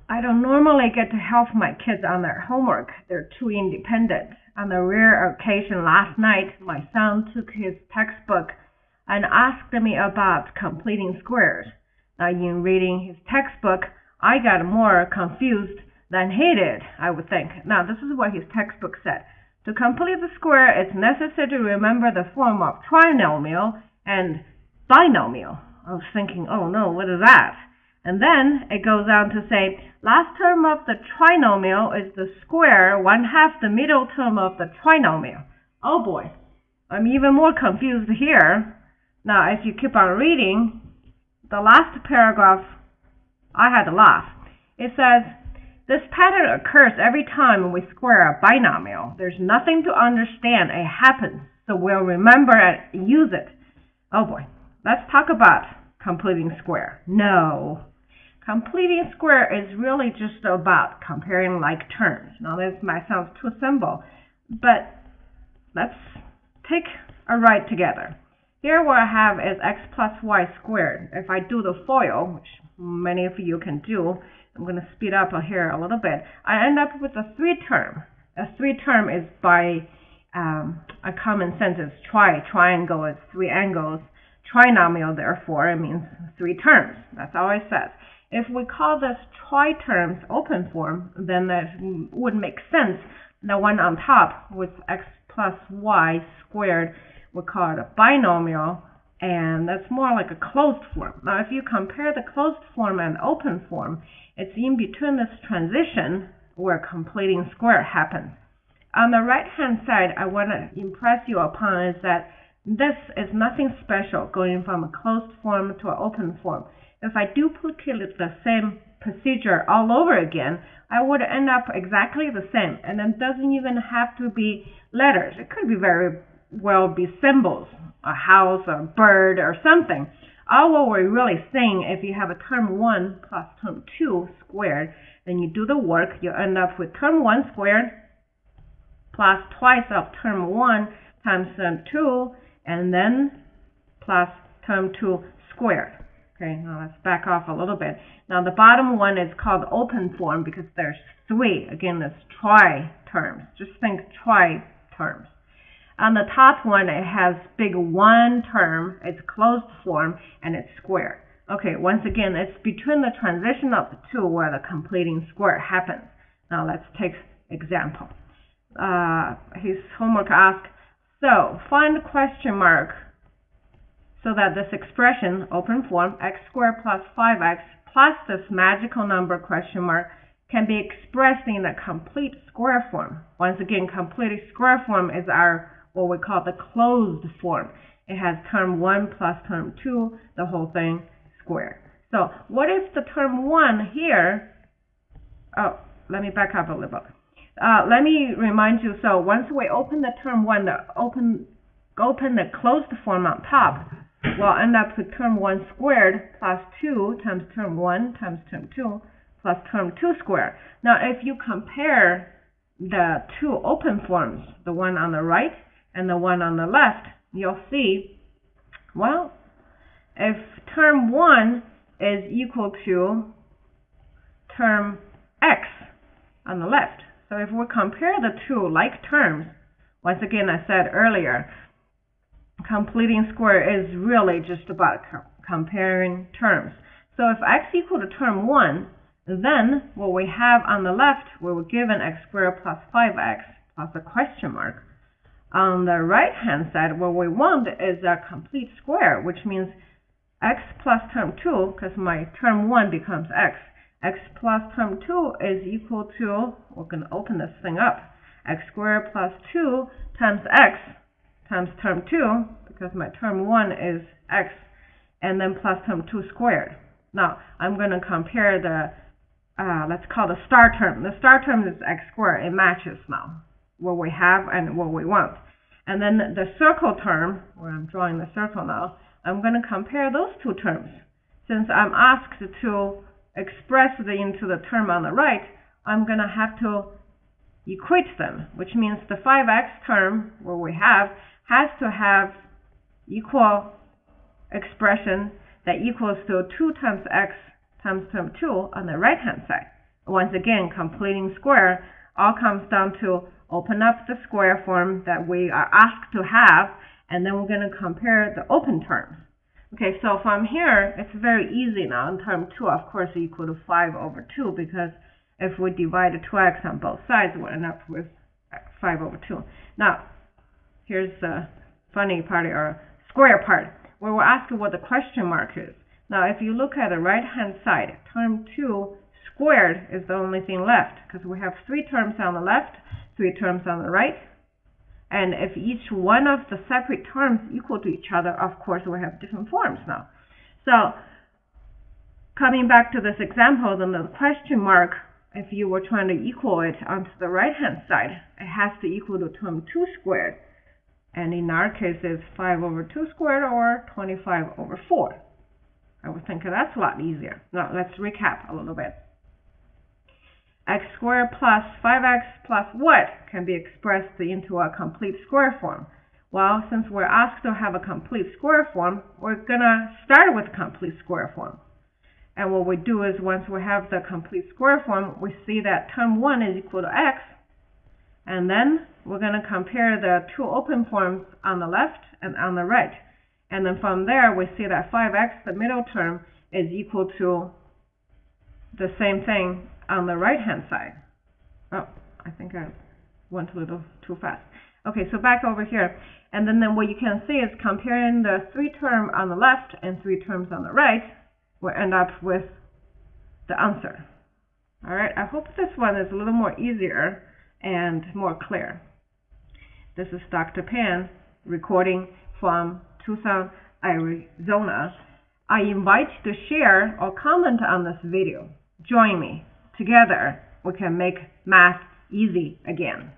I don't normally get to help my kids on their homework. They're too independent. On the rare occasion last night, my son took his textbook and asked me about completing squares. Now, in reading his textbook, I got more confused than he did, I would think. Now, this is what his textbook said. To complete the square, it's necessary to remember the form of trinomial and binomial. I was thinking, oh no, what is that? And then it goes on to say, last term of the trinomial is the square, 1/2 the middle term of the trinomial. Oh boy, I'm even more confused here. Now, as you keep on reading, the last paragraph, I had to laugh. It says, this pattern occurs every time we square a binomial. There's nothing to understand. It happens, so we'll remember and use it. Oh boy, let's talk about completing square. No. Completing square is really just about comparing like terms. Now, this might sound too simple, but let's take a ride together. Here what I have is x plus y squared. If I do the FOIL, which many of you can do, I'm going to speed up here a little bit. I end up with a 3-term. A 3-term is by a common sense. It's triangle, it's 3 angles. Trinomial, therefore, it means 3 terms. That's all it says. If we call this tri-terms open form, then that would make sense. The one on top with x plus y squared, we call it a binomial, and that's more like a closed form. Now, if you compare the closed form and open form, it's in between this transition where completing square happens. On the right-hand side, I want to impress you upon is that this is nothing special going from a closed form to an open form. If I duplicate the same procedure all over again, I would end up exactly the same, and it doesn't even have to be letters. It could be very well be symbols, a house, or a bird, or something. All what we're really saying, if you have a term 1 plus term 2 squared, then you do the work, you end up with term 1 squared plus twice of term 1 times term 2, and then plus term 2 squared. Okay, now let's back off a little bit. Now the bottom one is called open form because there's 3. Again, it's tri-terms. Just think tri-terms. On the top one, it has big 1 term. It's closed form, and it's squared. Okay, once again, it's between the transition of the two where the completing square happens. Now let's take example. His homework asks, so find question mark so that this expression, open form, x squared plus 5x plus this magical number question mark can be expressed in the complete square form. Once again, complete square form is our what we call the closed form. It has term 1 plus term 2, the whole thing squared. So what is the term 1 here? Oh, let me back up a little bit. Let me remind you, so once we open the term 1, open the closed form on top, we'll end up with term 1 squared plus 2 times term 1 times term 2 plus term 2 squared. Now, if you compare the two open forms, the one on the right and the one on the left, you'll see, well, if term 1 is equal to term x on the left, so if we compare the two like terms, once again, I said earlier, completing square is really just about comparing terms. So if x equal to term 1, then what we have on the left, we were given x squared plus 5x plus a question mark. On the right-hand side, what we want is a complete square, which means x plus term 2, because my term 1 becomes x plus term 2 is equal to, we're going to open this thing up, x squared plus 2 times x times term 2, because my term 1 is x, and then plus term 2 squared. Now, I'm going to compare the, let's call the star term. The star term is x squared. It matches now, what we have and what we want. And then the circle term, where I'm drawing the circle now, I'm going to compare those two terms. Since I'm asked to express into the term on the right, I'm going to have to equate them, which means the 5x term, where we have, has to have equal expression that equals to 2 times x times term 2 on the right-hand side. Once again, completing square all comes down to open up the square form that we are asked to have, and then we're going to compare the open terms. Okay, so from here, it's very easy now. In term 2, of course, equal to 5 over 2, because if we divide 2x on both sides, we'll end up with 5 over 2. Now, here's the funny part, or square part, where we're asking what the question mark is. Now, if you look at the right-hand side, term 2 squared is the only thing left, because we have 3 terms on the left, 3 terms on the right. And if each one of the separate terms equal to each other, of course, we have different forms now. So, coming back to this example, then the question mark, if you were trying to equal it onto the right-hand side, it has to equal to term 2 squared. And in our case, it's 5 over 2 squared, or 25 over 4. I would think that's a lot easier. Now, let's recap a little bit. X squared plus 5x plus what can be expressed into a complete square form? Well, since we're asked to have a complete square form, we're going to start with a complete square form. And what we do is, once we have the complete square form, we see that term 1 is equal to x. And then we're going to compare the 2 open forms on the left and on the right. And then from there, we see that 5x, the middle term, is equal to the same thing on the right-hand side. Oh, I think I went a little too fast. Okay, so back over here. And then what you can see is, comparing the 3 terms on the left and 3 terms on the right, we'll end up with the answer. All right, I hope this one is a little more easier and more clear. This is Dr. Pan recording from Tucson, Arizona. I invite you to share or comment on this video. Join me. Together, we can make math easy again.